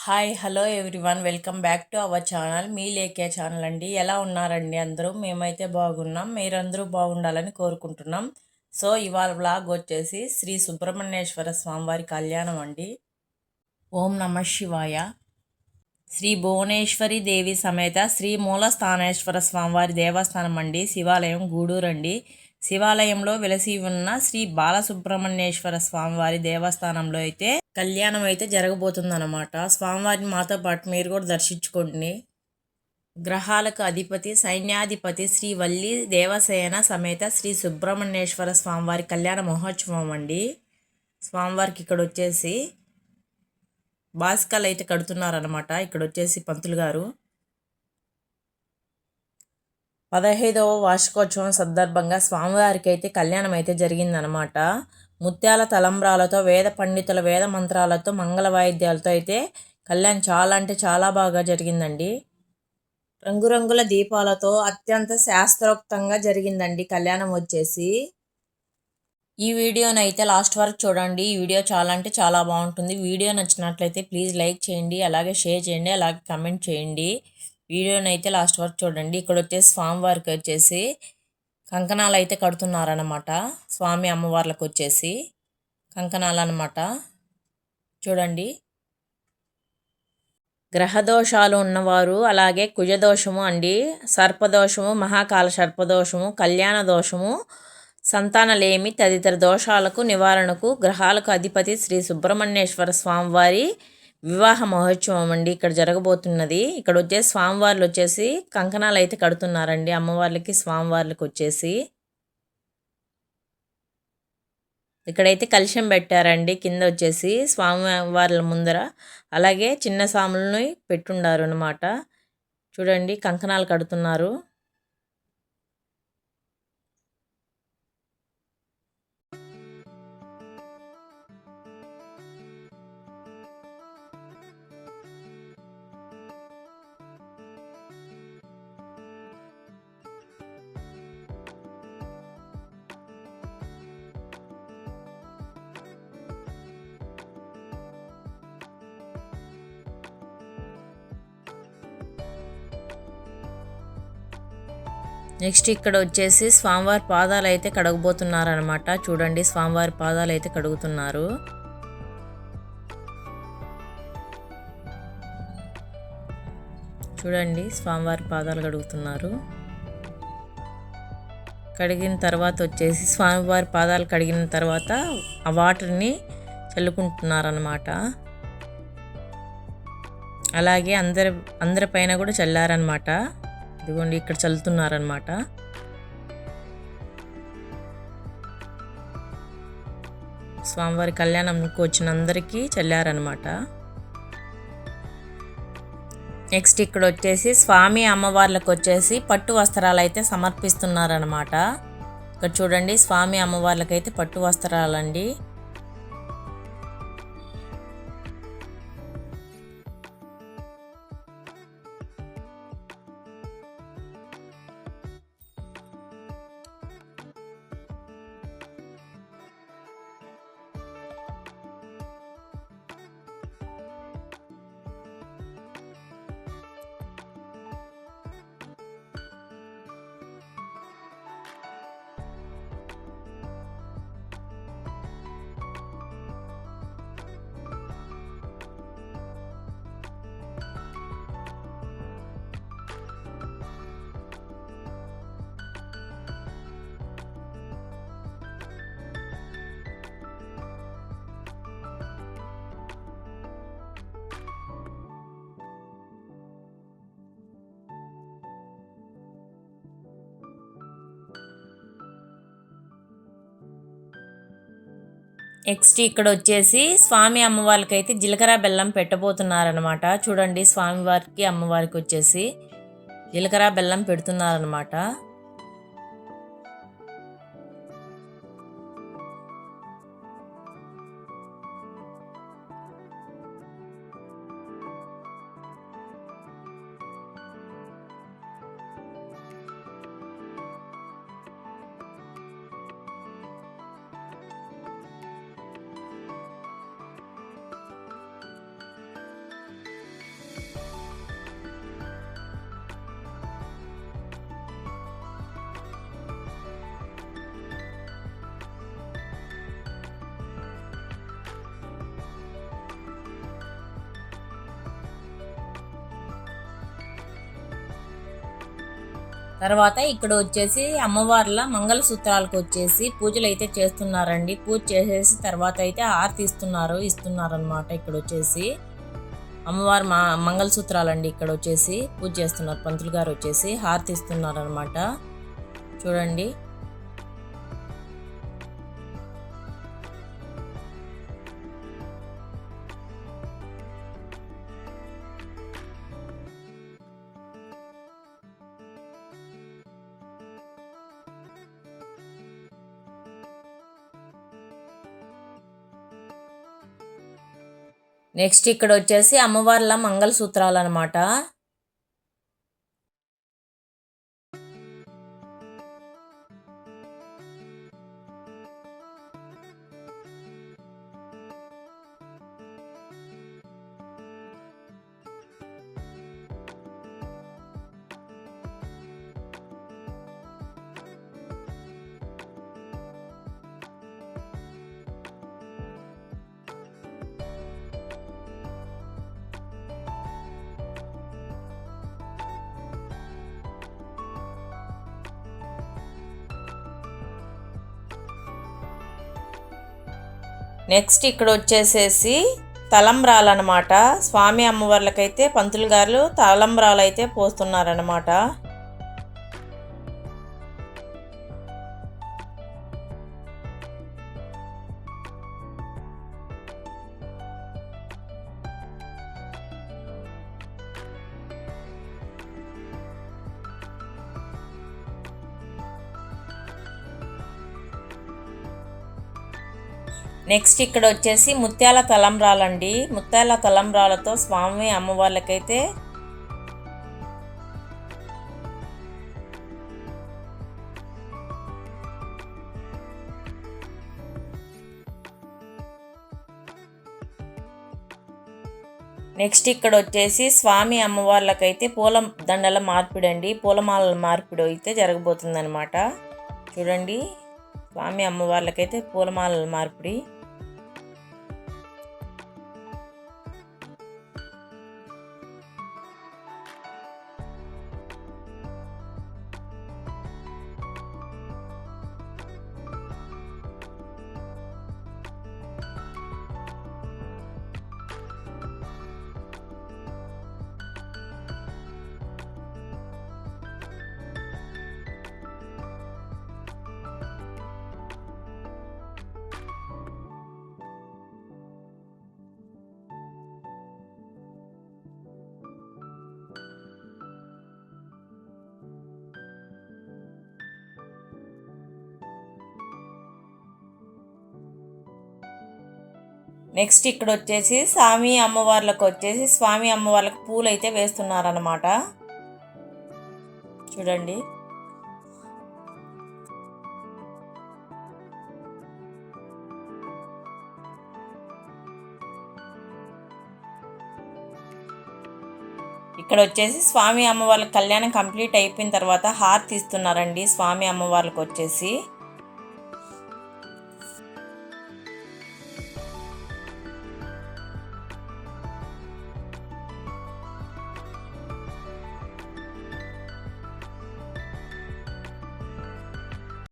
Hi hello everyone welcome back to our channel మీ లేకే channel అండి. ఎలా ఉన్నారండి అందరూ? మేమైతే బాగున్నాం, మీరందరూ బాగుండాలని కోరుకుంటున్నాం. సో ఇవాళ వ్లాగ్ వచ్చేసి శ్రీ సుబ్రహ్మణ్యేశ్వర స్వామివారి కళ్యాణం అండి. ఓం నమ శివాయ. శ్రీ భువనేశ్వరి దేవి సమేత శ్రీ మూలస్థానేశ్వర స్వామివారి దేవస్థానం అండి. శివాలయం గూడూరు అండి. శివాలయంలో వెలసి ఉన్న శ్రీ బాలసుబ్రహ్మణ్యేశ్వర స్వామివారి దేవస్థానంలో అయితే కళ్యాణం అయితే జరగబోతుందన్నమాట. స్వామివారిని మాతో పాటు మీరు కూడా దర్శించుకోండి. గ్రహాలకు అధిపతి సైన్యాధిపతి శ్రీ వల్లి దేవసేన సమేత శ్రీ సుబ్రహ్మణ్యేశ్వర స్వామివారి కళ్యాణ మహోత్సవం అండి. స్వామివారికి ఇక్కడ వచ్చేసి బాసికాలు అయితే కడుతున్నారనమాట. ఇక్కడ వచ్చేసి పంతులు గారు 15వ వార్షికోత్సవం సందర్భంగా స్వామివారికి అయితే కళ్యాణం అయితే జరిగిందనమాట. ముత్యాల తలంబ్రాలతో వేద పండితుల వేద మంత్రాలతో మంగళ వాయిద్యాలతో అయితే కళ్యాణం చాలా అంటే చాలా బాగా జరిగిందండి. రంగురంగుల దీపాలతో అత్యంత శాస్త్రోక్తంగా జరిగిందండి కళ్యాణం వచ్చేసి. ఈ వీడియోని అయితే లాస్ట్ వరకు చూడండి. ఈ వీడియో చాలా అంటే చాలా బాగుంటుంది. వీడియో నచ్చినట్లయితే ప్లీజ్ లైక్ చేయండి, అలాగే షేర్ చేయండి, అలాగే కమెంట్ చేయండి. వీడియోని అయితే లాస్ట్ వరకు చూడండి. ఇక్కడ వచ్చేసి స్వామివారికి వచ్చేసి కంకణాలు అయితే కడుతున్నారనమాట. స్వామి అమ్మవార్లకు వచ్చేసి కంకణాలు అనమాట. చూడండి, గ్రహదోషాలు ఉన్నవారు, అలాగే కుజదోషము అండి, సర్పదోషము, మహాకాల సర్పదోషము, కళ్యాణ దోషము, సంతానలేమి తదితర దోషాలకు నివారణకు గ్రహాలకు అధిపతి శ్రీ సుబ్రహ్మణ్యేశ్వర స్వామివారి వివాహ మహోత్సవం అండి ఇక్కడ జరగబోతున్నది. ఇక్కడ వచ్చేసి స్వామివార్లు వచ్చేసి కంకణాలు అయితే కడుతున్నారండి అమ్మవార్లకి స్వామివార్లకి వచ్చేసి. ఇక్కడైతే కలశం పెట్టారండి కింద వచ్చేసి స్వామివార్ల ముందర. అలాగే చిన్న సాములని పెట్టుండారు అనమాట. చూడండి, కంకణాలు కడుతున్నారు. నెక్స్ట్ ఇక్కడ వచ్చేసి స్వామివారి పాదాలు అయితే కడగబోతున్నారనమాట. చూడండి, స్వామివారి పాదాలు అయితే కడుగుతున్నారు. చూడండి, స్వామివారి పాదాలు కడుగుతున్నారు. కడిగిన తర్వాత వచ్చేసి స్వామివారి పాదాలు కడిగిన తర్వాత ఆ వాటర్ని చల్లుకుంటున్నారనమాట. అలాగే అందరి పైన కూడా చల్లారనమాట. ఇదిగోండి, ఇక్కడ చల్లుతున్నారనమాట. స్వామివారి కళ్యాణంకి వచ్చిన అందరికీ చల్లారనమాట. నెక్స్ట్ ఇక్కడ వచ్చేసి స్వామి అమ్మవార్లకు వచ్చేసి పట్టు వస్త్రాలు అయితే సమర్పిస్తున్నారనమాట. ఇక్కడ చూడండి, స్వామి అమ్మవార్లకైతే పట్టు వస్త్రాలండి. నెక్స్ట్ ఇక్కడ వచ్చేసి స్వామి అమ్మవారికి జీలకర్ర బెల్లం పెట్టబోతున్నారనమాట. చూడండి, స్వామివారికి అమ్మవారికి వచ్చేసి జీలకర్ర బెల్లం పెడుతున్నారనమాట. తర్వాత ఇక్కడ వచ్చేసి అమ్మవార్ల మంగళసూత్రాలకు వచ్చేసి పూజలు అయితే చేస్తున్నారండి. పూజ చేసేసి తర్వాత అయితే హారతి ఇస్తున్నారనమాట. ఇక్కడ వచ్చేసి అమ్మవారి మంగళసూత్రాలండి. ఇక్కడ వచ్చేసి పూజ చేస్తున్నారు. పంతులు గారు వచ్చేసి హారతి ఇస్తున్నారనమాట. చూడండి. నెక్స్ట్ ఇక్కడ వచ్చేసి అమ్మవార్ల మంగళసూత్రాలు అనమాట. నెక్స్ట్ ఇక్కడ వచ్చేసేసి తలంబ్రాలు అనమాట. స్వామి అమ్మవార్లకైతే పంతులు గారు తలంబ్రాలు అయితే పోస్తున్నారనమాట. నెక్స్ట్ ఇక్కడ వచ్చేసి ముత్యాల తలంబ్రాలండి. ముత్యాల తలంబ్రాలతో స్వామి అమ్మవార్లకైతే నెక్స్ట్ ఇక్కడ వచ్చేసి స్వామి అమ్మవార్లకైతే పూల దండల మార్పిడి అండి. పూలమాలల మార్పిడి అయితే జరగబోతుంది అనమాట. చూడండి. స్వామి అమ్మవార్లకైతే పూలమాలల మార్పిడి. నెక్స్ట్ ఇక్కడ వచ్చేసి స్వామి అమ్మవార్లకు పూలు అయితే వేస్తున్నారన్నమాట. చూడండి. ఇక్కడ వచ్చేసి స్వామి అమ్మవార్ల కళ్యాణం కంప్లీట్ అయిపోయిన తర్వాత హారతి ఇస్తున్నారండి. స్వామి అమ్మవార్లకు వచ్చేసి